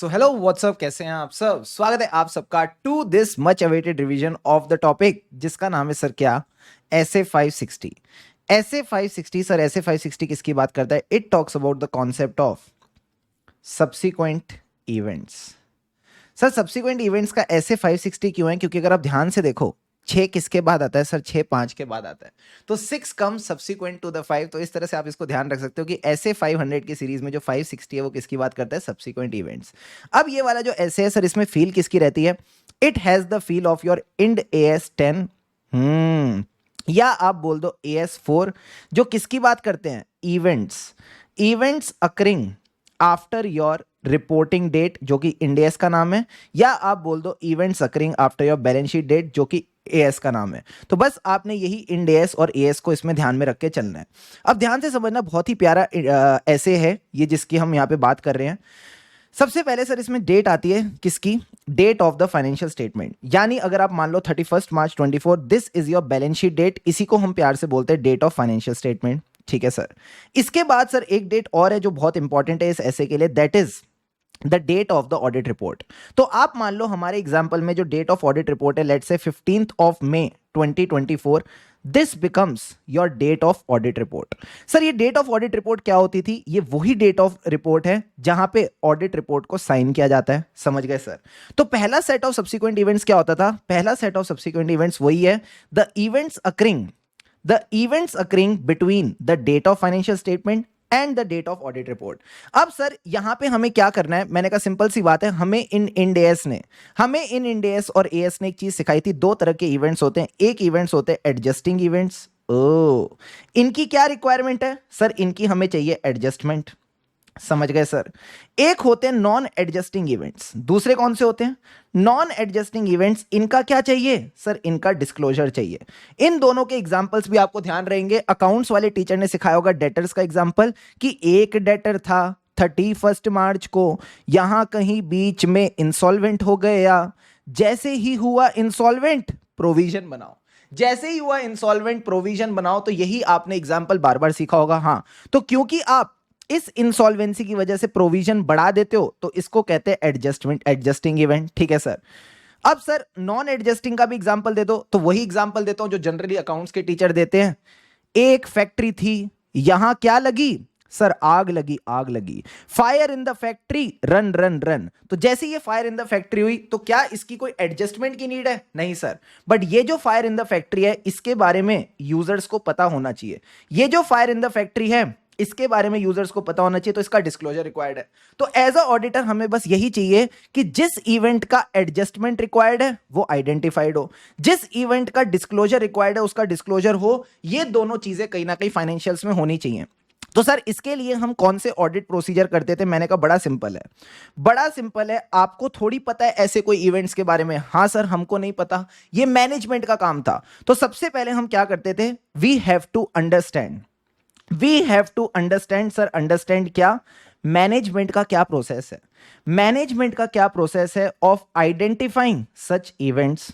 So hello what's up, कैसे हैं आप सब। स्वागत है आप सबका to this much awaited revision of the topic जिसका नाम है सर क्या, एसए 560। एसए 560 सर, एसए 560 किसकी बात करता है? It talks about the concept of subsequent events. Sir subsequent events का एसए 560 क्यों है? क्योंकि अगर आप ध्यान से देखो, 6 किसके बाद आता है सर? 6 5 के बाद आता है, तो 6 कम सब्सिक्वेंट टू द 5। तो इस तरह से आप इसको ध्यान रख सकते हो कि ऐसे 500 की सीरीज में जो 560 है वो किसकी बात करता है? Subsequent events. अब ये वाला जो ऐसे है सर, इसमें फील किसकी रहती है? It has the feel of your Ind AS 10, या आप बोल दो एएस 4, जो किसकी बात करते हैं? Events occurring after your reporting date, जो कि इंडेस का नाम है, या आप बोल दो events occurring after your balance sheet date, जो कि एएस का नाम है। तो बस आपने यही इंडेस और एएस को इसमें ध्यान में रख के चलना है। अब ध्यान से समझना, बहुत ही प्यारा ऐसे है ये जिसकी हम यहाँ पे बात कर रहे हैं। सबसे पहले सर इसमें डेट आती है किसकी? Date of the financial statement. यानी अगर आप मान लो 31 March 24, this is your balance sheet date, इसी को हम प्यार से बोलते हैं डेट ऑफ फाइनेंशियल स्टेटमेंट। ठीक है सर। इसके बाद सर एक डेट और है जो बहुत इंपॉर्टेंट है इस ऐसे के लिए, that is the date of the audit report. तो आप मान लो हमारे एग्जांपल में जो डेट ऑफ ऑडिट रिपोर्ट है, let's say 15th of May 2024, this becomes your date of audit report. Sir ये डेट ऑफ ऑडिट रिपोर्ट क्या होती थी? ये वही डेट ऑफ रिपोर्ट है जहां पे ऑडिट रिपोर्ट को साइन किया जाता है। समझ गए सर? तो पहला सेट ऑफ सब्सिक्वेंट इवेंट्स क्या होता था? पहला सेट ऑफ सब्सिक्वेंट इवेंट्स वही है, the events occurring between the date of financial statement and the date of audit report. अब सर यहां पे हमें क्या करना है? मैंने कहा सिंपल सी बात है, हमें इन इंडेस और एएस ने एक चीज सिखाई थी। दो तरह के इवेंट्स होते हैं, एक इवेंट्स होते हैं एडजस्टिंग इवेंट्स। ओ, इनकी क्या रिक्वायरमेंट है सर? इनकी हमें चाहिए एडजस्टमेंट। समझ गए सर? एक होते हैं नॉन एडजस्टिंग इवेंट्स, दूसरे कौन से होते हैं? Non adjusting events. इनका क्या चाहिए सर? इनका डिस्क्लोजर चाहिए। इन दोनों के एग्जांपल्स भी आपको ध्यान रहेंगे। अकाउंट्स वाले टीचर ने सिखाया होगा डेटर्स का एग्जांपल, कि एक डेटर था 31 मार्च को, यहां कहीं बीच में इंसॉल्वेंट हो गया। जैसे ही हुआ इंसॉल्वेंट, प्रोविजन बनाओ। जैसे ही हुआ इंसॉल्वेंट, प्रोविजन बनाओ। तो यही आपने एग्जांपल बार बार सीखा होगा। हाँ, तो क्योंकि आप इस इंसॉल्वेंसी की वजह से प्रोविजन बढ़ा देते हो, तो इसको कहते हैं एडजस्टिंग इवेंट। ठीक है सर। अब सर नॉन एडजस्टिंग का भी एग्जांपल दे दो, तो वही एग्जांपल देता हूं जो जनरली अकाउंट्स के टीचर देते हैं। एक फैक्ट्री थी, यहां क्या लगी सर? आग लगी। Fire in the factory, run. तो जैसे ये फायर इन द फैक्ट्री हुई, तो क्या इसकी कोई एडजस्टमेंट की नीड है? नहीं सर। बट ये जो फायर इन द फैक्ट्री है, इसके बारे में यूजर्स को पता होना चाहिए। ये जो फायर इन द फैक्ट्री है, इसके बारे में यूजर्स को पता होना चाहिए, तो इसका डिस्क्लोजर रिक्वायर्ड है। तो एज अ ऑडिटर हमें बस यही चाहिए कि जिस इवेंट का एडजस्टमेंट रिक्वायर्ड है वो आइडेंटिफाइड हो, जिस इवेंट का डिस्क्लोजर रिक्वायर्ड है उसका डिस्क्लोजर हो। ये दोनों चीजें कहीं ना कहीं फाइनेंशियल्स में होनी चाहिए। तो सर इसके लिए हम कौन से ऑडिट प्रोसीजर करते थे? मैंने कहा बड़ा सिंपल है। आपको थोड़ी पता है ऐसे कोई इवेंट्स के बारे में? हाँ सर, हमको नहीं पता, ये मैनेजमेंट का काम था। तो सबसे पहले हम क्या करते थे? We have to understand sir. Understand क्या? मैनेजमेंट का क्या प्रोसेस है ऑफ आइडेंटिफाइंग सच इवेंट्स।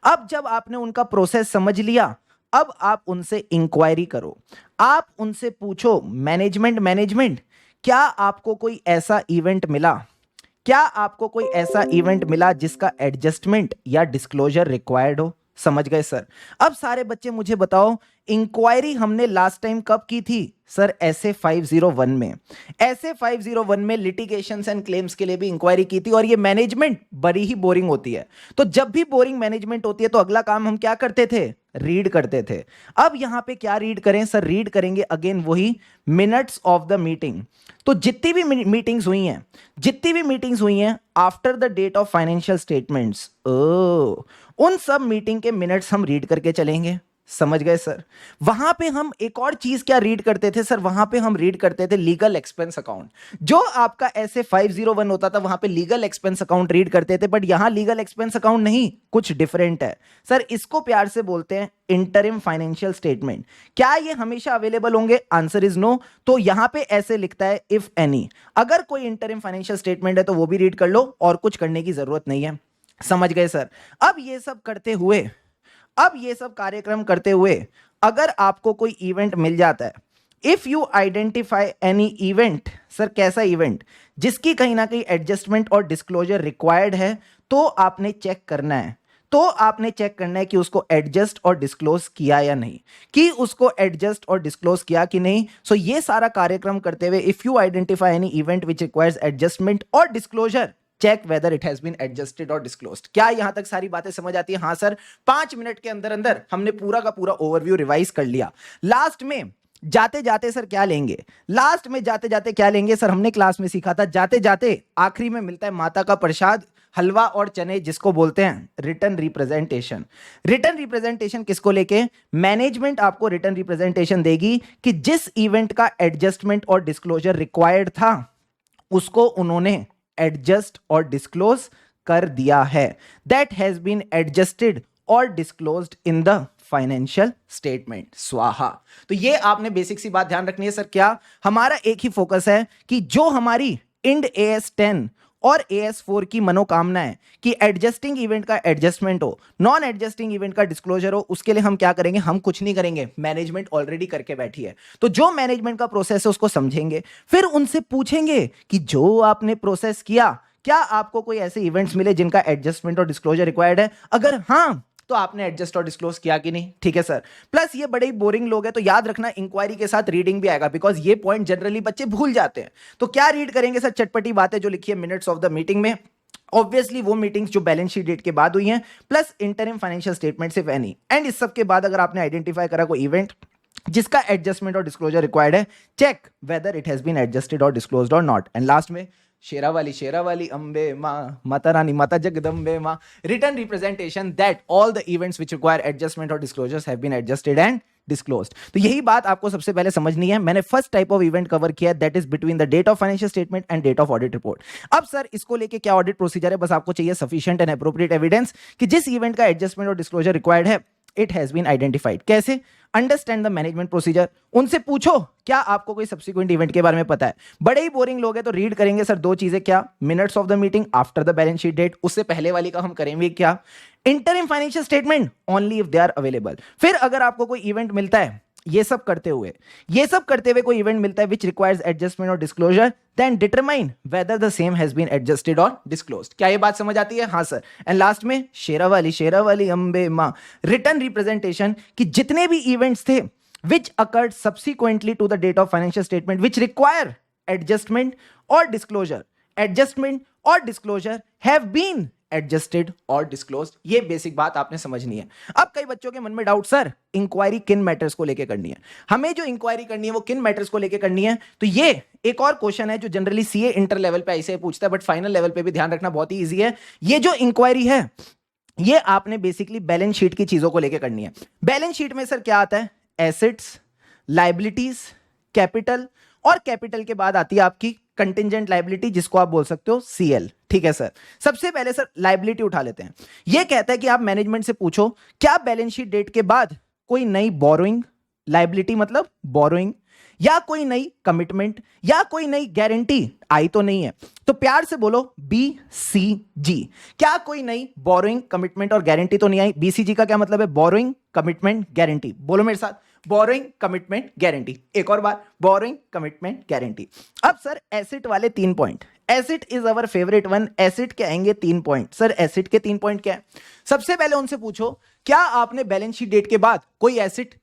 अब जब आपने उनका प्रोसेस समझ लिया, अब आप उनसे इंक्वायरी करो, आप उनसे पूछो, मैनेजमेंट क्या आपको कोई ऐसा इवेंट मिला जिसका एडजस्टमेंट या डिस्क्लोजर रिक्वायर्ड हो? समझ गए सर? अब सारे बच्चे मुझे बताओ, इंक्वायरी हमने लास्ट टाइम कब की थी सर? ऐसे 501 में लिटिगेशंस एंड क्लेम्स के लिए भी इंक्वायरी की थी। और ये मैनेजमेंट बड़ी ही बोरिंग होती है। तो जब भी बोरिंग मैनेजमेंट होती है, तो अगला काम हम क्या करते थे? रीड करते थे। अब यहां पे क्या रीड करें सर? रीड करेंगे अगेन वही मिनट्स ऑफ द मीटिंग। तो जितनी भी मीटिंग्स हुई हैं after the date of financial statements, उन सब मीटिंग के मिनट्स हम रीड करके चलेंगे। समझ गए सर? वहां पे हम एक और चीज क्या रीड करते थे सर? वहां पे हम रीड करते थे लीगल एक्सपेंस अकाउंट। जो आपका ऐसे 501 होता था, वहां पे लीगल एक्सपेंस अकाउंट रीड करते थे। बट यहां लीगल एक्सपेंस अकाउंट नहीं, कुछ डिफरेंट है सर। इसको प्यार से बोलते हैं इंटरिम फाइनेंशियल स्टेटमेंट। क्या ये हमेशा अवेलेबल होंगे? Answer is no. तो यहां पे ऐसे लिखता है इफ एनी। अगर कोई इंटरिम फाइनेंशियल स्टेटमेंट है तो वो भी रीड कर लो, और कुछ करने की जरूरत नहीं है। समझ गए सर? अब ये सब कार्यक्रम करते हुए अगर आपको कोई इवेंट मिल जाता है, if you identify any event, sir कैसा इवेंट जिसकी कहीं ना कहीं एडजस्टमेंट और डिस्क्लोजर रिक्वायर्ड है, तो आपने चेक करना है, कि उसको एडजस्ट और डिस्क्लोज किया या नहीं, कि उसको एडजस्ट और डिस्क्लोज किया कि नहीं। सो ये सारा कार्यक्रम करते हुए, if you identify any event which requires adjustment और disclosure, check whether it has been adjusted और डिस्क्लोज्ड। क्या यहां तक सारी बातें समझ आती है? हाँ सर, 5 मिनट के अंदर अंदर हमने पूरा का पूरा ओवरव्यू रिवाइज कर लिया। लास्ट में जाते जाते सर क्या लेंगे? लास्ट में जाते जाते क्या लेंगे सर? हमने क्लास में सीखा था, जाते जाते आखिरी में मिलता है माता का प्रसाद, हलवा और चने, जिसको बोलते हैं रिटर्न रिप्रेजेंटेशन। रिटर्न रिप्रेजेंटेशन किसको लेके? मैनेजमेंट आपको रिटर्न रिप्रेजेंटेशन देगी कि जिस इवेंट का एडजस्टमेंट और डिस्क्लोजर रिक्वायर्ड था, उसको उन्होंने एडजस्ट और डिस्क्लोज कर दिया है। दैट हैज बीन एडजस्टेड और disclosed in the financial statement. स्वाहा। तो ये आपने बेसिक सी बात ध्यान रखनी है सर। क्या हमारा एक ही फोकस है कि जो हमारी इंड AS10 और AS4 की मनोकामना है कि एडजस्टिंग इवेंट का एडजस्टमेंट हो, नॉन एडजस्टिंग इवेंट का डिस्क्लोजर हो, उसके लिए हम क्या करेंगे? हम कुछ नहीं करेंगे, मैनेजमेंट ऑलरेडी करके बैठी है। तो जो मैनेजमेंट का प्रोसेस है उसको समझेंगे, फिर उनसे पूछेंगे कि जो आपने प्रोसेस किया, क्या आपको कोई ऐसे इवेंट्स मिले जिनका एडजस्टमेंट और डिस्क्लोजर रिक्वायर्ड है? अगर हाँ, तो आपने एडजस्ट और डिस्क्लोज किया कि नहीं? ठीक है सर। प्लस ये बड़े ही बोरिंग लोग हैं, तो याद रखना इंक्वायरी के साथ रीडिंग भी आएगा, बिकॉज ये पॉइंट जनरली बच्चे भूल जाते हैं। तो क्या रीड करेंगे सर? चटपटी बातें जो लिखी है मिनट्स ऑफ द मीटिंग में, ऑब्वियसली वो मीटिंग्स जो बैलेंस शीट डेट के बाद हुई हैं, plus interim financial statements if any. And इस सब के बाद अगर आपने आइडेंटिफाई करा कोई इवेंट जिसका एडजस्टमेंट और डिस्क्लोजर रिक्वायर्ड है, check whether it has been adjusted और डिस्क्लोज्ड और नॉट। एंड लास्ट में शेरा वाली अंबे माँ, माता रानी माता जगदम्बे माँ, return representation that all the events which require adjustment और disclosures have been adjusted and disclosed. तो यही बात आपको सबसे पहले समझनी है। मैंने first type of event cover किया, that is between the date of financial statement and date of audit report. अब सर इसको लेके क्या ऑडिट प्रोसीजर है? बस आपको चाहिए सफिशिएंट एंड एप्रोप्रिएट एविडेंस कि जिस इवेंट का एडजस्टमेंट और डिस्क्लोजर रिक्वायर्ड है, इट हैज बीन आइडेंटिफाइड। कैसे? Understand the management procedure. उनसे पूछो क्या आपको कोई सब्सिक्वेंट इवेंट के बारे में पता है? बड़े ही बोरिंग लोग हैं तो रीड करेंगे सर दो चीजें। क्या? Minutes of the meeting after the balance sheet date, उससे पहले वाली का हम करेंगे क्या? Interim financial statement only if they are available. फिर अगर आपको कोई इवेंट मिलता है, ये सब करते हुए कोई इवेंट मिलता है विच रिक्वायर्स एडजस्टमेंट और disclosure, then determine whether the same has been adjusted और डिस्क्लोज्ड। क्या ये बात समझ आती है? हाँ सर। एंड लास्ट में शेरा वाली अंबे माँ, रिटर्न रिप्रेजेंटेशन कि जितने भी इवेंट्स थे which occurred subsequently to the date of financial statement which require adjustment or disclosure have been adjusted or disclosed। ये बेसिक बात आपने समझनी है। अब कई बच्चों के मन में डाउट, सर इंक्वायरी किन मैटर्स को लेके करनी है? हमें जो इंक्वायरी करनी है वो किन मैटर्स को लेके करनी है? तो ये एक और क्वेश्चन है जो जनरली सीए इंटर लेवल पे ऐसे पूछता है, बट फाइनल लेवल पे भी ध्यान रखना बहुत ही ईजी है। ये जो इंक्वायरी है ये आपने बेसिकली बैलेंस शीट की चीजों को लेकर करनी है। बैलेंस शीट में सर क्या आता है? एसेट्स, लायबिलिटीज, कैपिटल, और कैपिटल के बाद आती है आपकी कंटिंजेंट लायबिलिटी, जिसको आप बोल सकते हो सीएल। ठीक है सर। सबसे पहले सर लायबिलिटी उठा लेते हैं। यह कहता है कि आप मैनेजमेंट से पूछो क्या बैलेंस शीट डेट के बाद कोई नई बोरोइंग, लायबिलिटी मतलब बोरोइंग, या कोई नई कमिटमेंट या कोई नई गारंटी आई तो नहीं है? तो प्यार से बोलो BCG। क्या कोई नई बोरोइंग, कमिटमेंट और गारंटी तो नहीं आई? BCG का क्या मतलब है? Borrowing, commitment, guarantee. बोलो मेरे साथ, बोरोइंग, कमिटमेंट, गारंटी। एक और बार, बोरोइंग, कमिटमेंट, गारंटी। अब सर एसेट वाले 3 point, asset is our favourite one. Asset के आएंगे 3 पॉइंट। सर एसेट के 3 पॉइंट क्या है? सबसे पहले उनसे पूछो क्या आपने बैलेंस शीट डेट के बाद कोई एसेट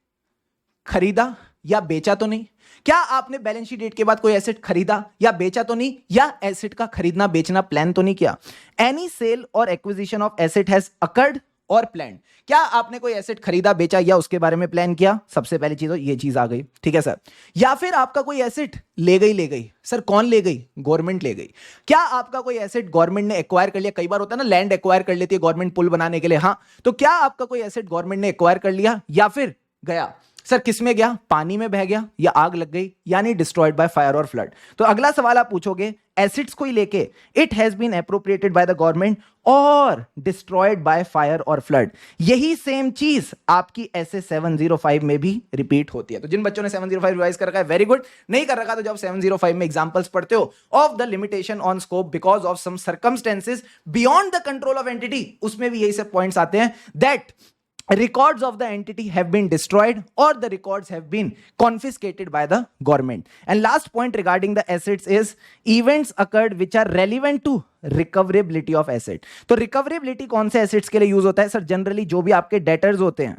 खरीदा या बेचा तो नहीं? क्या आपने बैलेंस शीट डेट के बाद कोई एसेट खरीदा या बेचा तो नहीं, या एसेट का खरीदना बेचना प्लान तो नहीं किया? एनी सेल और acquisition of asset has occurred और प्लान। क्या आपने कोई एसेट खरीदा बेचा या उसके बारे में प्लान किया? सबसे पहली चीज तो ये चीज आ गई। ठीक है सर। या फिर आपका कोई एसेट ले गई। सर कौन ले गई? गवर्नमेंट ले गई। क्या आपका कोई एसेट गवर्नमेंट ने एक्वायर कर लिया? कई बार होता है ना, लैंड एक्वायर कर लेती है गवर्नमेंट पुल बनाने के लिए। हाँ, तो क्या आपका कोई एसेट गवर्नमेंट ने एक्वायर कर लिया या फिर गया? सर किस में गया? पानी में बह गया या आग लग गई, यानी डिस्ट्रॉयड बाय फायर और फ्लड। तो अगला सवाल आप पूछोगे एसिड्स को ही लेके, it has been appropriated by the government और डिस्ट्रॉयड बाय फायर और फ्लड। यही सेम चीज आपकी ऐसे 705 में भी रिपीट होती है। तो जिन बच्चों ने 705 रिवाइज कर रखा है वेरी गुड, नहीं कर रखा तो जब 705 में एग्जांपल्स पढ़ते हो of the limitation on scope because of some circumstances beyond the control of entity, उसमें भी यही सब पॉइंट्स आते हैं that records of the entity have been destroyed or the records have been confiscated by the government. And last point regarding the assets is events occurred which are relevant to recoverability of asset. तो recoverability कौन से assets के लिए use होता है sir? Generally जो भी आपके डेटर्स होते हैं,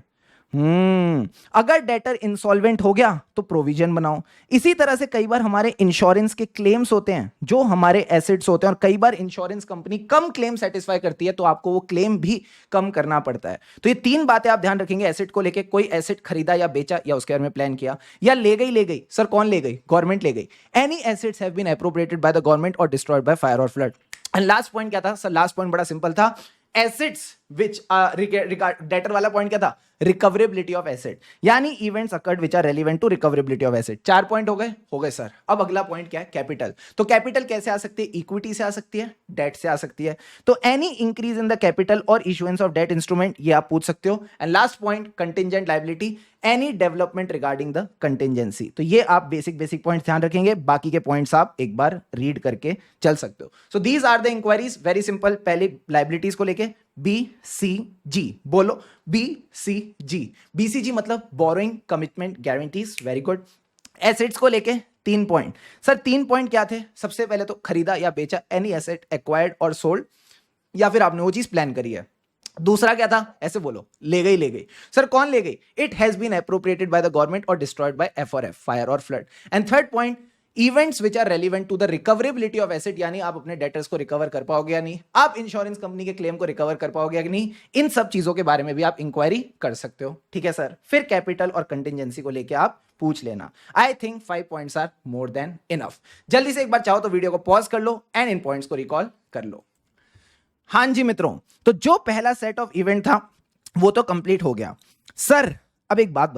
अगर डेटर इंसॉल्वेंट हो गया तो प्रोविजन बनाओ। इसी तरह से कई बार हमारे इंश्योरेंस के क्लेम्स होते हैं जो हमारे एसेट्स होते हैं, और कई बार इंश्योरेंस कंपनी कम क्लेम सेटिस्फाई करती है तो आपको वो क्लेम भी कम करना पड़ता है। तो ये तीन बातें आप ध्यान रखेंगे एसेट को लेके। कोई एसेट खरीदा या बेचा या उसके बारे में प्लान किया, या ले गई सर, कौन ले गई? गवर्नमेंट ले गई। Any assets have been appropriated by the government और डिस्ट्रॉयड बाय फायर और फ्लड। एंड लास्ट पॉइंट क्या था सर? लास्ट पॉइंट बड़ा सिंपल था, एसेट्स विच डेटर वाला पॉइंट क्या था? रिकवरेबिलिटी ऑफ एसेट, यानी events occurred which are relevant to recoverability of asset. 4 point हो गए सर। अब अगला पॉइंट क्या है? कैपिटल। तो कैपिटल कैसे आ सकती है? इक्विटी से आ सकती है, डेट से आ सकती है। तो any increase in the capital और इशुएंस ऑफ डेट इंस्ट्रूमेंट, ये आप पूछ सकते हो। And last point contingent liability, any development regarding the contingency. तो ये आप बेसिक पॉइंट्स ध्यान रखेंगे, बाकी के पॉइंट्स आप एक बार रीड करके चल सकते हो। So these are the inquiries, very simple. पहले लायबिलिटीज को लेके BCG, बोलो BCG। BCG मतलब borrowing, commitment, guarantees, very good. Assets को लेके 3 पॉइंट सर। 3 पॉइंट क्या थे? सबसे पहले तो खरीदा या बेचा, एनी एसेट एक्वायर्ड और सोल्ड, या फिर आपने वो चीज प्लान करी है। दूसरा क्या था? ऐसे बोलो, ले गई सर। कौन ले गई? It has been appropriated by the government और डिस्ट्रॉयड बाय FRF, फायर और flood. And third point, events which are relevant to the recoverability of asset, यानी आप अपने डेटर्स को रिकवर कर पाओगे या नहीं, आप इंश्योरेंस कंपनी के क्लेम को रिकवर कर पाओगे या नहीं, इन सब चीजों के बारे में भी आप इंक्वायरी कर सकते हो। ठीक है सर। फिर कैपिटल और कंटिंजेंसी को लेके आप पूछ लेना। I think 5 points are more than enough. जल्दी से एक बार चाहो तो वीडियो को पॉज कर लो एंड इन पॉइंट्स को रिकॉल कर लो। हाँ जी मित्रों, तो जो पहला सेट ऑफ इवेंट था वो तो कंप्लीट हो गया। सर अब एक बात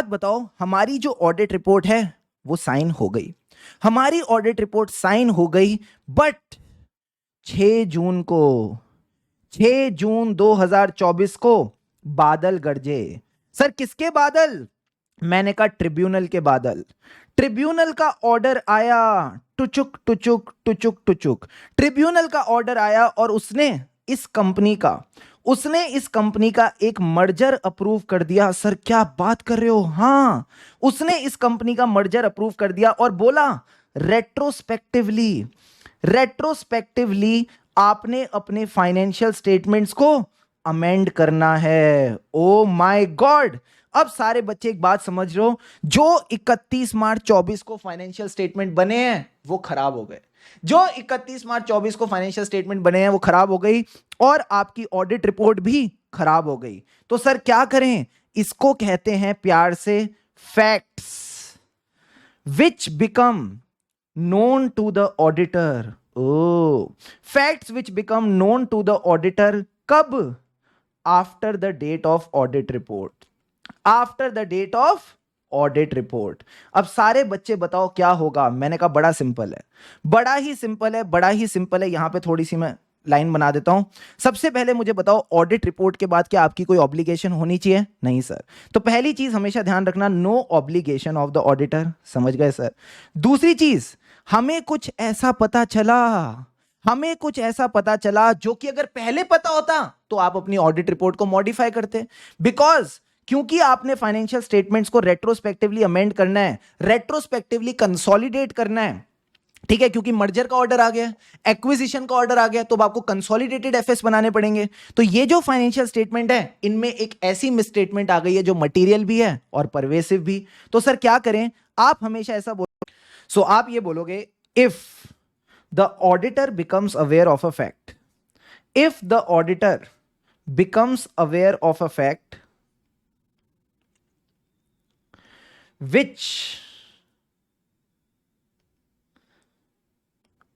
बताओ, हमारी जो ऑडिट रिपोर्ट है वो साइन हो गई। हमारी ऑडिट रिपोर्ट साइन हो गई, बट 6 जून 2024 को बादल गरजे। सर किसके बादल? मैंने कहा ट्रिब्यूनल के बादल। ट्रिब्यूनल का ऑर्डर आया, टुचुक टुचुक टुचुक टुचुक। ट्रिब्यूनल का ऑर्डर आया और उसने इस कंपनी का एक मर्जर अप्रूव कर दिया। सर क्या बात कर रहे हो? हाँ, उसने इस कंपनी का मर्जर अप्रूव कर दिया और बोला रेट्रोस्पेक्टिवली आपने अपने फाइनेंशियल स्टेटमेंट्स को अमेंड करना है। Oh my God! अब सारे बच्चे एक बात समझ रहे हो, जो 31 मार्च 24 को फाइनेंशियल स्टेटमेंट बने हैं वो खराब हो गए। जो 31 मार्च 24 को फाइनेंशियल स्टेटमेंट बने हैं वो खराब हो गई, और आपकी ऑडिट रिपोर्ट भी खराब हो गई। तो सर क्या करें? इसको कहते हैं प्यार से facts which become known to the auditor. ओ, facts which become known to the auditor कब? After the date of audit report. After the date of audit report. अब सारे बच्चे बताओ क्या होगा? मैंने कहा बड़ा सिंपल है। यहां पे थोड़ी सी मैं लाइन बना देता हूं। सबसे पहले मुझे बताओ, ऑडिट रिपोर्ट के बाद क्या आपकी कोई ऑब्लिगेशन होनी चाहिए? नहीं सर। तो पहली चीज हमेशा ध्यान रखना, no obligation of the auditor. समझ गए सर? दूसरी चीज, हमें कुछ ऐसा पता चला जो कि अगर पहले पता होता तो आप अपनी ऑडिट रिपोर्ट को मॉडिफाई करते। क्योंकि आपने फाइनेंशियल स्टेटमेंट्स को रेट्रोस्पेक्टिवली अमेंड करना है, रेट्रोस्पेक्टिवली कंसोलिडेट करना है। ठीक है, क्योंकि मर्जर का ऑर्डर आ गया, एक्विजिशन का ऑर्डर आ गया, तो आपको कंसोलिडेटेड एफएस बनाने पड़ेंगे। तो ये जो फाइनेंशियल स्टेटमेंट है, इनमें एक ऐसी मिसस्टेटमेंट आ गई है जो मटेरियल भी है और परवेसिव भी। तो सर क्या करें? आप हमेशा ऐसा बोलोगे, सो आप ये बोलोगे, if the auditor becomes aware of a fact, if the auditor becomes aware of a fact which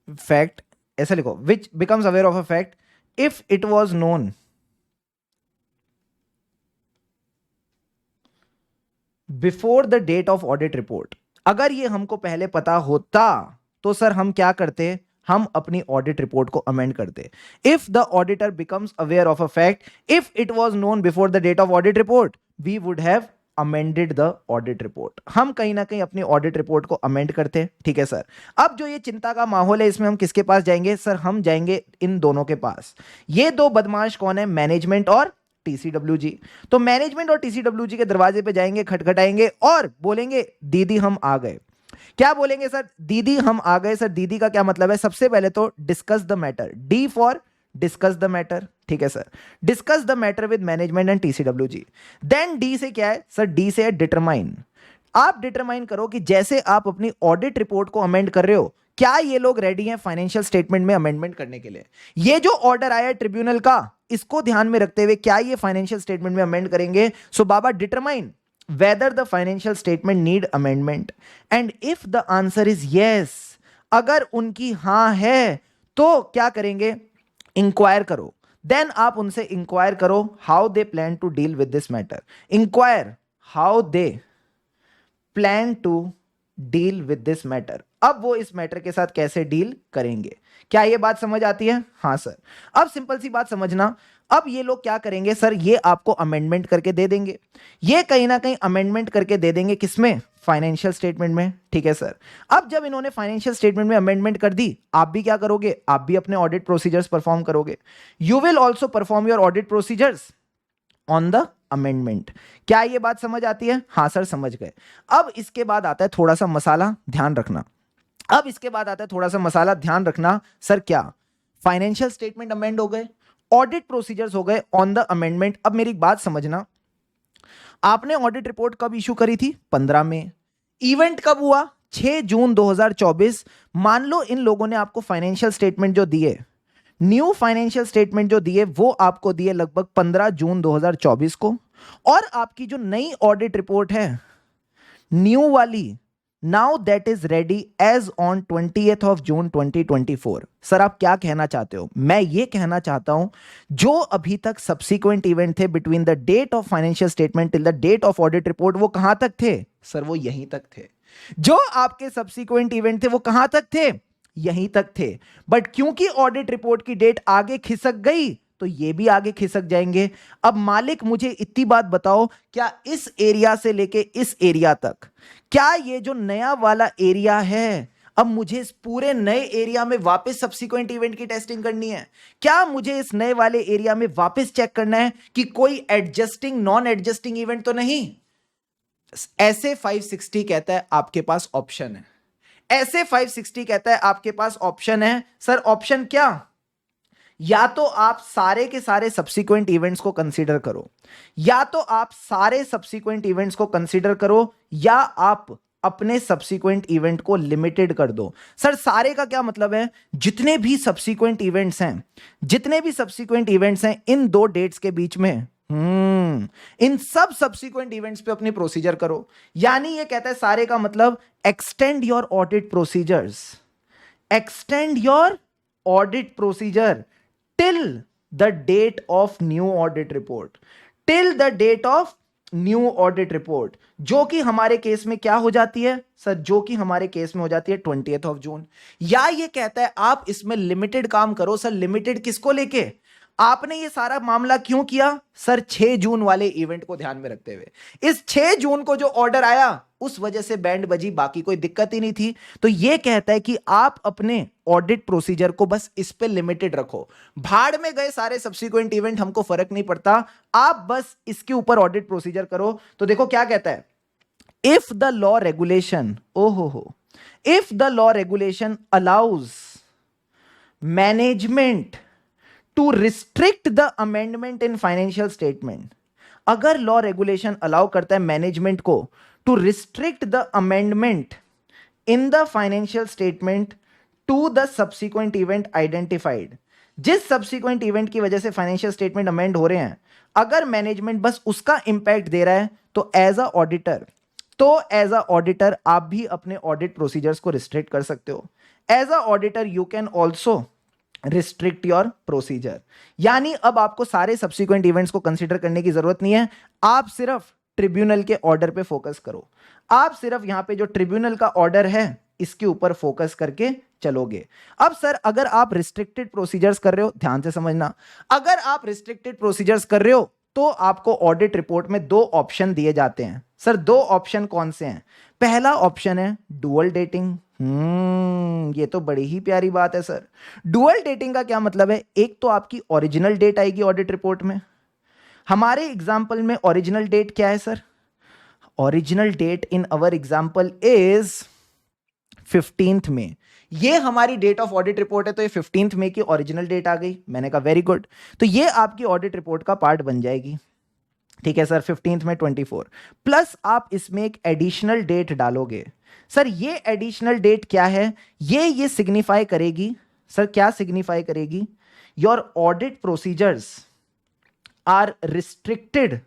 fact, ऐसा लिखो, which becomes aware of a fact if it was known before the date of audit report। अगर ये हमको पहले पता होता तो sir हम क्या करते? हम अपनी ऑडिट रिपोर्ट को अमेंड करते। If the auditor becomes aware of a fact, if it was known before the date of audit report, we would have amended the audit report. हम कहीं ना कहीं अपनी ऑडिट रिपोर्ट को अमेंड करते। ठीक है सर। अब जो ये चिंता का माहौल है, इसमें हम किसके पास जाएंगे? सर हम जाएंगे इन दोनों के पास। ये दो बदमाश कौन है? मैनेजमेंट और टीसीडब्ल्यूजी। तो मैनेजमेंट और टीसीडब्ल्यूजी के दरवाजे पे जाएंगे, खटखटाएंगे और बोलेंगे दीदी हम आ गए। क्या बोलेंगे सर? दीदी हम आ गए। सर दीदी का क्या मतलब है? सबसे पहले तो discuss the matter, D for discuss the matter, ठीक है sir. Discuss the matter with management and TCWG. Then D से क्या है सर? डी से है डिटरमाइन। आप डिटरमाइन करो कि जैसे आप अपनी ऑडिट रिपोर्ट को अमेंड कर रहे हो, क्या ये लोग रेडी हैं फाइनेंशियल स्टेटमेंट में अमेंडमेंट करने के लिए? ये जो ऑर्डर आया है ट्रिब्यूनल का, इसको ध्यान में रखते हुए क्या ये फाइनेंशियल स्टेटमेंट में अमेंड करेंगे? सो बाबा determine whether the financial statement need amendment and if the answer is yes, अगर उनकी हां है तो क्या करेंगे? इंक्वायर करो। देन आप उनसे इंक्वायर करो how they plan to deal with this matter. Inquire how they plan to deal with this matter. अब वो इस मैटर के साथ कैसे डील करेंगे? क्या ये बात समझ आती है? हाँ सर। अब सिंपल सी बात समझना, अब ये लोग क्या करेंगे सर? ये आपको अमेंडमेंट करके दे देंगे। ये कहीं ना कहीं अमेंडमेंट करके दे देंगे, किसमें? फाइनेंशियल स्टेटमेंट में, ठीक है सर। अब जब इन्होंने फाइनेंशियल स्टेटमेंट में अमेंडमेंट कर दी, आप भी क्या करोगे? आप भी अपने ऑडिट प्रोसीजर्स परफॉर्म करोगे। You will also perform your audit procedures on the amendment. क्या ये बात समझ आती है? हाँ सर समझ गए। अब इसके बाद आता है थोड़ा सा मसाला, ध्यान रखना। अब इसके बाद आता है थोड़ा सा मसाला, ध्यान रखना। सर क्या फाइनेंशियल स्टेटमेंट अमेंड हो गए, ऑडिट प्रोसीजर्स हो गए ऑन द अमेंडमेंट। अब मेरी बात समझना, आपने ऑडिट रिपोर्ट कब इशू करी थी? 15 में। इवेंट कब हुआ? 6 जून 2024। मान लो इन लोगों ने आपको फाइनेंशियल स्टेटमेंट जो दिए, न्यू फाइनेंशियल स्टेटमेंट जो दिए, वो आपको दिए लगभग 15 जून 2024 को। और आपकी जो नई ऑडिट रिपोर्ट है, न्यू वाली, now that is ready as on 20th of June 2024। Sir आप क्या कहना चाहते हो? मैं ये कहना चाहता हूं जो अभी तक सब्सिक्वेंट इवेंट थे between the date of financial statement till the date of audit report, वो कहां तक थे? सर वो यहीं तक थे। जो आपके सब्सिक्वेंट इवेंट थे वो कहां तक थे? यहीं तक थे। बट क्योंकि ऑडिट रिपोर्ट की डेट आगे खिसक गई, तो ये भी आगे खिसक जाएंगे। अब मालिक मुझे इतनी बात बताओ, क्या इस एरिया से लेके इस एरिया तक, क्या ये जो नया वाला एरिया है, अब मुझे इस पूरे नए एरिया में वापस सब्सिक्वेंट इवेंट की टेस्टिंग करनी है? क्या मुझे इस नए वाले एरिया में वापस चेक करना है कि कोई एडजस्टिंग नॉन एडजस्टिंग इवेंट तो नहीं? ऐसे 560 कहता है आपके पास ऑप्शन है। ऐसे 560 कहता है आपके पास ऑप्शन है। सर ऑप्शन क्या? या तो आप सारे के सारे सब्सिक्वेंट इवेंट्स को कंसीडर करो, या तो आप सारे सब्सिक्वेंट इवेंट्स को कंसीडर करो, या आप अपने सब्सिक्वेंट इवेंट को लिमिटेड कर दो। सर सारे का क्या मतलब है? जितने भी सब्सिक्वेंट इवेंट्स हैं, जितने भी सब्सिक्वेंट इवेंट्स हैं इन दो डेट्स के बीच में, इन सब सब्सिक्वेंट इवेंट्स पे अपनी प्रोसीजर करो। यानी ये कहता है सारे का मतलब extend your audit procedures, extend your audit procedure till the date of new audit report, till the date of new audit report, जो कि हमारे केस में क्या हो जाती है सर? जो कि हमारे केस में हो जाती है 20th of June। या ये कहता है आप इसमें लिमिटेड काम करो। सर लिमिटेड किसको लेके? आपने ये सारा मामला क्यों किया? सर 6 जून वाले इवेंट को ध्यान में रखते हुए। इस 6 जून को जो ऑर्डर आया उस वजह से बैंड बजी, बाकी कोई दिक्कत ही नहीं थी। तो ये कहता है कि आप अपने ऑडिट प्रोसीजर को बस इस पे लिमिटेड रखो। भाड़ में गए सारे सब्सिक्वेंट इवेंट, हमको फर्क नहीं पड़ता, आप बस इसके ऊपर ऑडिट प्रोसीजर करो। तो देखो क्या कहता है, if the law regulation, if the law regulation allows management to restrict the amendment in financial statement, अगर लॉ रेगुलेशन अलाउ करता है मैनेजमेंट को to restrict the amendment in the financial statement to the subsequent event identified, जिस subsequent event की वजह से financial statement amend हो रहे हैं, अगर मैनेजमेंट बस उसका इंपैक्ट दे रहा है, तो एज अ ऑडिटर आप भी अपने ऑडिट प्रोसीजर्स को रिस्ट्रिक्ट कर सकते हो। As a auditor you can also restrict your procedure. यानी अब आपको सारे सब्सिक्वेंट इवेंट्स को कंसीडर करने की जरूरत नहीं है, आप सिर्फ ट्रिब्यूनल के ऑर्डर पे फोकस करो। आप सिर्फ यहां पे जो ट्रिब्यूनल का ऑर्डर है इसके ऊपर फोकस करके चलोगे। अब सर अगर आप रिस्ट्रिक्टेड प्रोसीजर्स कर रहे हो, ध्यान से समझना, अगर आप रिस्ट्रिक्टेड प्रोसीजर्स कर रहे हो तो आपको ऑडिट रिपोर्ट में 2 ऑप्शन दिए जाते हैं। सर 2 ऑप्शन कौन से हैं? पहला ऑप्शन है डुअल डेटिंग। ये तो बड़ी ही प्यारी बात है सर। डुअल डेटिंग का क्या मतलब है? एक तो आपकी ओरिजिनल डेट आएगी ऑडिट रिपोर्ट में, हमारे एग्जाम्पल में ओरिजिनल डेट क्या है sir? Original date in our example is 15th May. ये हमारी डेट ऑफ ऑडिट रिपोर्ट है, तो ये 15th में की ओरिजिनल डेट आ गई। मैंने कहा वेरी गुड, तो ये आपकी ऑडिट रिपोर्ट का पार्ट बन जाएगी। ठीक है सर, 15th में 24 प्लस आप इसमें एक एडिशनल डेट डालोगे। सर ये एडिशनल डेट क्या है? ये सिग्निफाई करेगी सर, क्या सिग्निफाई करेगी? Your audit procedures are restricted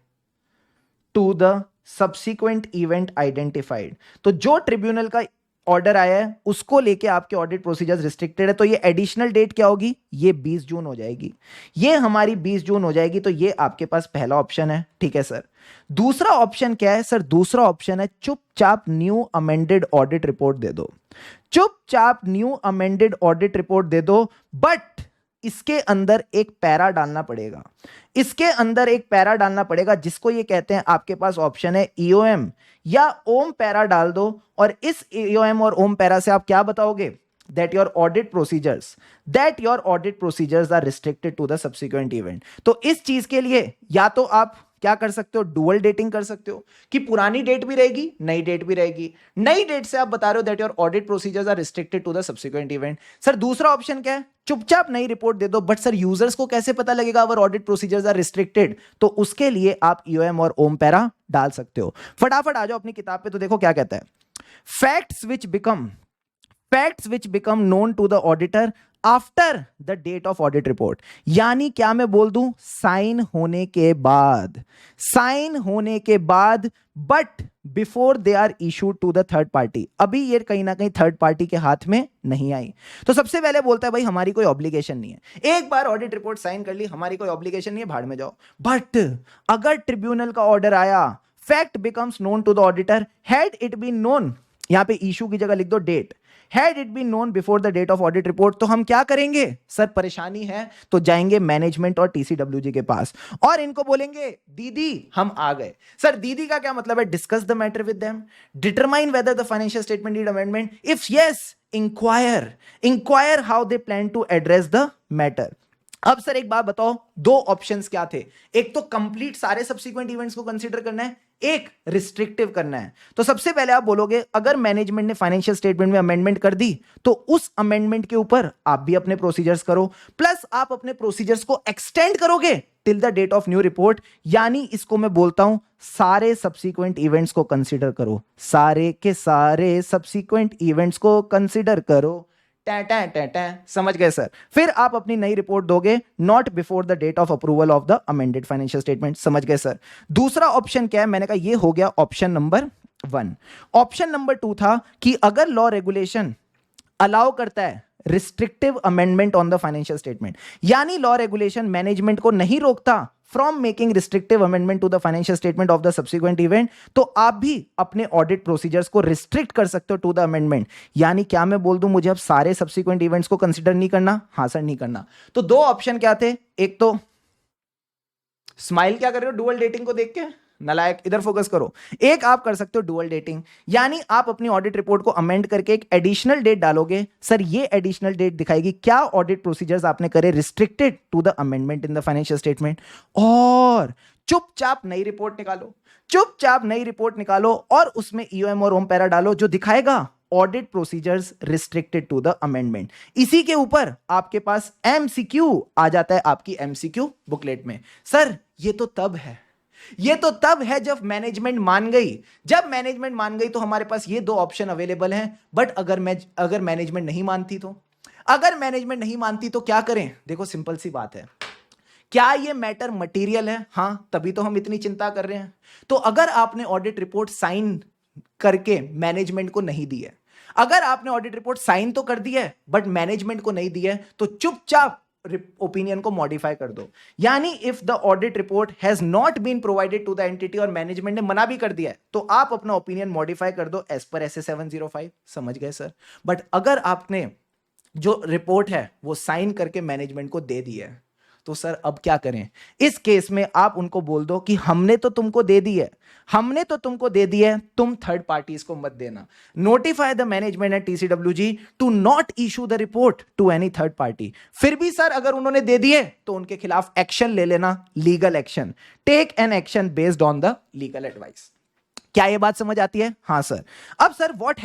to the subsequent event identified. तो जो ट्रिब्यूनल का ऑर्डर आया है उसको लेके आपके ऑडिट प्रोसीजर्स रिस्ट्रिक्टेड है, तो ये एडिशनल डेट क्या होगी? ये 20 जून हो जाएगी। ये हमारी 20 जून हो जाएगी, तो ये आपके पास पहला ऑप्शन है। ठीक है सर, दूसरा ऑप्शन क्या है? सर दूसरा ऑप्शन है चुपचाप न्यू अमेंडेड ऑडिट रिपोर्ट दे दो। चुपचाप न्यू अमेंडेड ऑडिट रिपोर्ट दे दो, बट इसके अंदर एक पैरा डालना पड़ेगा। इसके अंदर एक पैरा डालना पड़ेगा जिसको ये कहते हैं, आपके पास ऑप्शन है ईओएम या ओम पैरा डाल दो, और इस ईओएम और ओम पैरा से आप क्या बताओगे? that your audit procedures are restricted to the subsequent event। तो इस चीज के लिए या तो आप क्या कर सकते हो? डुअल डेटिंग कर सकते हो कि पुरानी डेट भी रहेगी, नई डेट भी रहेगी। नई डेट से आप बता रहे हो that your audit procedures are restricted to the subsequent event. Sir दूसरा ऑप्शन क्या है? चुपचाप नई रिपोर्ट दे दो, बट सर यूजर्स को कैसे पता लगेगा अवर ऑडिट प्रोसीजर्स आर रिस्ट्रिक्टेड? तो उसके लिए आप ईओएम और ओम पैरा डाल सकते हो। फटाफट आ जाओ अपनी किताब पे, तो देखो क्या कहता है। Facts which become known to the auditor after the date of audit report. यानी क्या मैं बोल दूं? साइन होने के बाद but before they are issued to the third party. अभी ये कहीं ना कहीं थर्ड पार्टी के हाथ में नहीं आई। तो सबसे पहले बोलता है भाई हमारी कोई ऑब्लिगेशन नहीं है, एक बार ऑडिट रिपोर्ट साइन कर ली, हमारी कोई ऑब्लिगेशन नहीं है, भाड़ में जाओ। बट अगर ट्रिब्यूनल का ऑर्डर आया, fact becomes known to the auditor, had it been known, यहां पे इशू की जगह लिख दो date, had it been known before the date of audit report, तो हम क्या करेंगे? सर परेशानी है तो जाएंगे मैनेजमेंट और टीसीडब्ल्यूजी के पास और इनको बोलेंगे दीदी हम आ गए। सर दीदी का क्या मतलब है? Discuss the matter with them, determine whether the financial statement need amendment, if yes inquire how they plan to address the matter. अब सर एक बात बताओ, दो ऑप्शंस क्या थे? एक तो कंप्लीट सारे सब्सिक्वेंट इवेंट्स को कंसीडर करना है, एक रिस्ट्रिक्टिव करना है। तो सबसे पहले आप बोलोगे अगर मैनेजमेंट ने फाइनेंशियल स्टेटमेंट में अमेंडमेंट कर दी तो उस अमेंडमेंट के ऊपर आप भी अपने प्रोसीजर्स करो, प्लस आप अपने प्रोसीजर्स को एक्सटेंड करोगे till the date of new report. यानी इसको मैं बोलता हूं सारे सब्सिक्वेंट इवेंट्स को कंसीडर करो, सारे के सारे सब्सिक्वेंट इवेंट्स को कंसीडर करो। समझ गए सर? फिर आप अपनी नई रिपोर्ट दोगे not before the date of approval of the amended financial statement. समझ गए सर? दूसरा ऑप्शन क्या है? मैंने कहा ये हो गया ऑप्शन नंबर 1। ऑप्शन नंबर 2 था कि अगर लॉ रेगुलेशन अलाउ करता है restrictive amendment on the financial statement, यानी लॉ रेगुलेशन मैनेजमेंट को नहीं रोकता from making restrictive amendment to the financial statement of the subsequent event, तो आप भी अपने ऑडिट प्रोसीजर्स को रिस्ट्रिक्ट कर सकते हो टू द अमेंडमेंट। यानी क्या मैं बोल दूं मुझे अब सारे सब्सिक्वेंट इवेंट्स को कंसीडर नहीं करना? हाँ सर नहीं करना। तो दो ऑप्शन क्या थे? एक तो स्माइल क्या कर रहे हो डुअल डेटिंग को देख के, नालायक, इधर फोकस करो। एक आप कर सकते हो डुअल डेटिंग, यानी आप अपनी ऑडिट रिपोर्ट को अमेंड करके एक एडिशनल डेट डालोगे। सर ये एडिशनल डेट दिखाएगी क्या ऑडिट प्रोसीजर्स आपने करे restricted to the amendment in the financial statement, और चुपचाप नई रिपोर्ट निकालो और उसमें ईओएम और ओम पैरा डालो जो दिखाएगा audit procedures restricted to the amendment. इसी के ऊपर आपके पास एमसीक्यू आ जाता है आपकी एमसीक्यू बुकलेट में। सर ये तो तब है जब मैनेजमेंट मान गई। जब मैनेजमेंट मान गई तो हमारे पास ये दो ऑप्शन अवेलेबल हैं। बट अगर मैनेजमेंट नहीं मानती तो, अगर मैनेजमेंट नहीं मानती तो क्या करें? देखो सिंपल सी बात है, क्या ये मैटर मटेरियल है? हाँ, तभी तो हम इतनी चिंता कर रहे हैं। तो अगर आपने ऑडिट रिपोर्ट साइन करके मैनेजमेंट को नहीं दी है, अगर आपने ऑडिट रिपोर्ट साइन तो कर दी है बट मैनेजमेंट को नहीं दी है, तो चुपचाप ओपिनियन को मॉडिफाई कर दो। यानी if the audit report has not been provided to the entity और मैनेजमेंट ने मना भी कर दिया है, तो आप अपना ओपिनियन मॉडिफाई कर दो एज पर एसए 705। समझ गए सर? बट अगर आपने जो रिपोर्ट है वो साइन करके मैनेजमेंट को दे दी है, तो सर अब क्या करें? इस केस में आप उनको बोल दो कि हमने तो तुमको दे दी है, हमने तो तुमको दे दी है, तुम थर्ड पार्टीज को मत देना। Notify the management at TCWG to not issue the report to any third party. फिर भी सर अगर उन्होंने दे दिए तो उनके खिलाफ एक्शन ले लेना, legal action. Take an action based on the legal advice. क्या ये बात समझ आती है? हाँ सर। अब सर व्हाट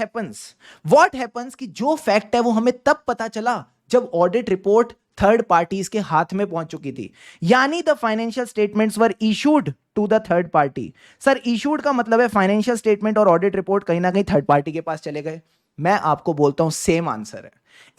हैपेंस कि जो फैक्ट है वो हमें तब पता चला जब ऑडिट रिपोर्ट थर्ड पार्टीज के हाथ में पहुंच चुकी थी, यानी the financial statements were issued to the third party. Sir issued का मतलब है फाइनेंशियल स्टेटमेंट और ऑडिट रिपोर्ट कहीं ना कहीं थर्ड पार्टी के पास चले गए। मैं आपको बोलता हूं सेम आंसर है,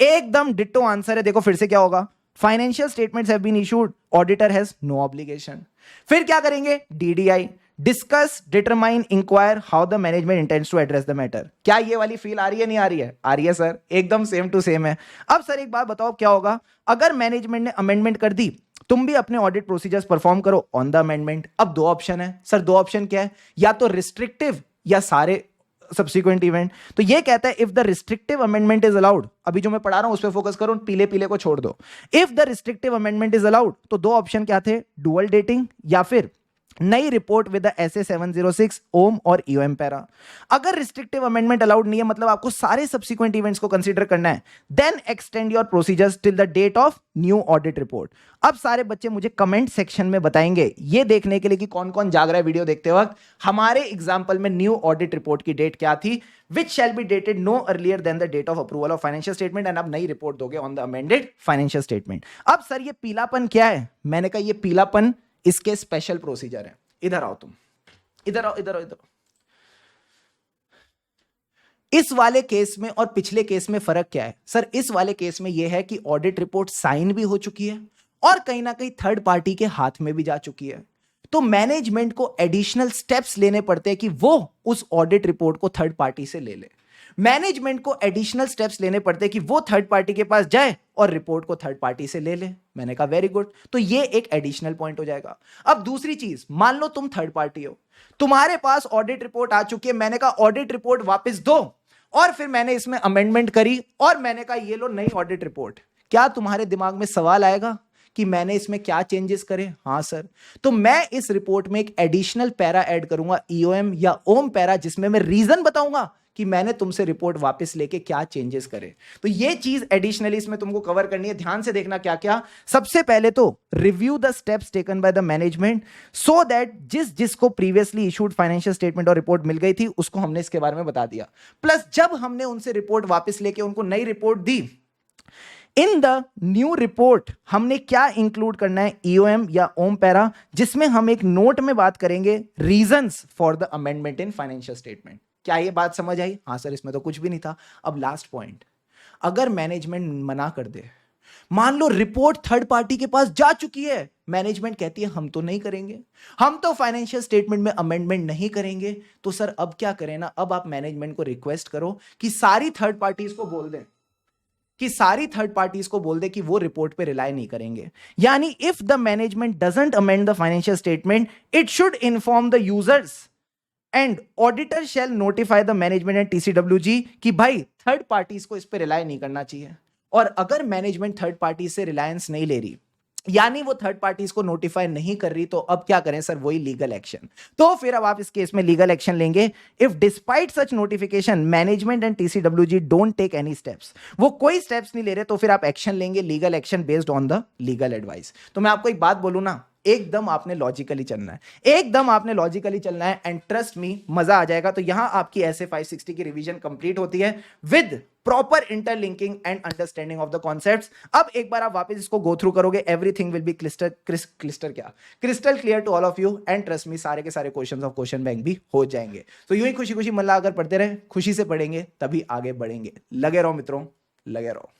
एकदम डिट्टो आंसर है। देखो फिर से क्या होगा, financial statements have been issued, auditor has no obligation. फिर क्या करेंगे? DDI, discuss, determine, inquire how the management intends to address the matter. क्या ये वाली फील आ रही है? नहीं आ रही है? आ रही है सर, एकदम सेम टू सेम है। अब सर एक बात बताओ, क्या होगा अगर मैनेजमेंट ने अमेंडमेंट कर दी, तुम भी अपने ऑडिट प्रोसीजर्स परफॉर्म करो ऑन द अमेंडमेंट। अब दो ऑप्शन है सर, दो ऑप्शन क्या है? या तो रिस्ट्रिक्टिव या सारे सब्सिक्वेंट इवेंट। तो ये कहता है if the restrictive amendment is allowed, अभी जो मैं पढ़ा रहा हूं उस पर फोकस करो, पीले पीले को छोड़ दो। If the restrictive amendment is allowed, तो दो ऑप्शन क्या थे? डुअल डेटिंग या फिर नई रिपोर्ट विद SA 706 ओम और EOM पैरा। अगर रिस्ट्रिक्टिव अमेंडमेंट अलाउड नहीं है, मतलब आपको सारे सब्सिक्वेंट इवेंट्स को कंसीडर करना है, then extend your procedures till the date of new audit report. अब सारे बच्चे मुझे कमेंट सेक्शन में बताएंगे ये देखने के लिए कि कौन कौन जाग रहा है वीडियो देखते वक्त, हमारे एग्जांपल में न्यू ऑडिट रिपोर्ट की डेट क्या थी? Which shall be dated no earlier than the date of approval of financial statement. And अब नई रिपोर्ट दोगे on the amended financial statement. अब सर ये पीलापन क्या है? मैंने कहा ये पीलापन इसके स्पेशल प्रोसीजर है। इधर आओ तुम, इधर आओ, इधर आओ, इधर आओ। इस वाले केस में और पिछले केस में फर्क क्या है? सर इस वाले केस में यह है कि ऑडिट रिपोर्ट साइन भी हो चुकी है और कहीं ना कहीं थर्ड पार्टी के हाथ में भी जा चुकी है। तो मैनेजमेंट को एडिशनल स्टेप्स लेने पड़ते हैं कि वो उस ऑडिट रिपोर्ट को थर्ड पार्टी से ले ले। मैनेजमेंट को एडिशनल स्टेप्स लेने पड़ते हैं कि वो थर्ड पार्टी के पास जाए और रिपोर्ट को थर्ड पार्टी से ले ले। मैंने कहा वेरी गुड, तो ये एक एडिशनल पॉइंट हो जाएगा। अब दूसरी चीज, मान लो तुम थर्ड पार्टी हो, तुम्हारे पास ऑडिट रिपोर्ट आ चुकी है, मैंने कहा ऑडिट रिपोर्ट वापस दो, और फिर मैंने इसमें अमेंडमेंट करी और मैंने कहा ये लो नई ऑडिट रिपोर्ट। क्या तुम्हारे दिमाग में सवाल आएगा कि मैंने इसमें क्या चेंजेस करे? हाँ सर। तो मैं इस रिपोर्ट में एक एडिशनल पैरा ऐड करूंगा, EOM या ओम पैरा, जिसमें मैं रीजन बताऊंगा कि मैंने तुमसे रिपोर्ट वापस लेके क्या चेंजेस करे। तो ये चीज एडिशनली इसमें तुमको कवर करनी है। ध्यान से देखना क्या क्या। सबसे पहले तो review the steps taken by the management so that जिसको प्रीवियसली इशूड फाइनेंशियल स्टेटमेंट और रिपोर्ट मिल गई थी उसको हमने इसके बारे में बता दिया। प्लस जब हमने उनसे रिपोर्ट वापस लेके उनको नई report the, in the new report हमने क्या इंक्लूड करना है? EOM या ओम पैरा, जिसमें हम एक नोट में बात करेंगे reasons for the amendment in financial statement. क्या ये बात समझ आई? हाँ सर, इसमें तो कुछ भी नहीं था। अब लास्ट पॉइंट, अगर मैनेजमेंट मना कर दे, मान लो रिपोर्ट थर्ड पार्टी के पास जा चुकी है, मैनेजमेंट कहती है हम तो नहीं करेंगे, हम तो फाइनेंशियल स्टेटमेंट में अमेंडमेंट नहीं करेंगे, तो सर अब क्या करें ना? अब आप मैनेजमेंट को रिक्वेस्ट करो कि सारी थर्ड पार्टीज को बोल दें कि वो रिपोर्ट पे रिलाई नहीं करेंगे। यानी if the management doesn't amend the financial statement, it should inform the users and auditor shall notify the management and TCWG कि भाई थर्ड पार्टीज को इस पे रिलाई नहीं करना चाहिए। और अगर मैनेजमेंट थर्ड पार्टी से रिलायंस नहीं ले रही, यानी वो थर्ड पार्टीज को नोटिफाई नहीं कर रही, तो अब क्या करें सर? वही लीगल एक्शन। तो फिर अब आप इस केस में लीगल एक्शन लेंगे। If despite such notification management and TCWG don't take any steps, वो कोई स्टेप्स नहीं ले रहे, तो फिर आप एक्शन लेंगे, legal action based on the legal advice. तो मैं आपको एक बात बोलूं ना, एकदम आपने लॉजिकली चलना है, एकदम आपने लॉजिकली चलना है, एंड ट्रस्ट मी मजा आ जाएगा। तो यहां आपकी SA 560 की रिवीजन कंप्लीट होती है with proper interlinking and understanding of the concepts. अब एक बार आप वापस इसको गो थ्रू करोगे, everything will be crystal clear to all of you, and trust me सारे के सारे क्वेश्चंस ऑफ क्वेश्चन बैंक भी हो जाएंगे। तो यूं ही खुशी खुशी मल्ला अगर पढ़ते रहे, खुशी से पढ़ेंगे तभी आगे बढ़ेंगे। लगे रहो मित्रों, लगे रहो।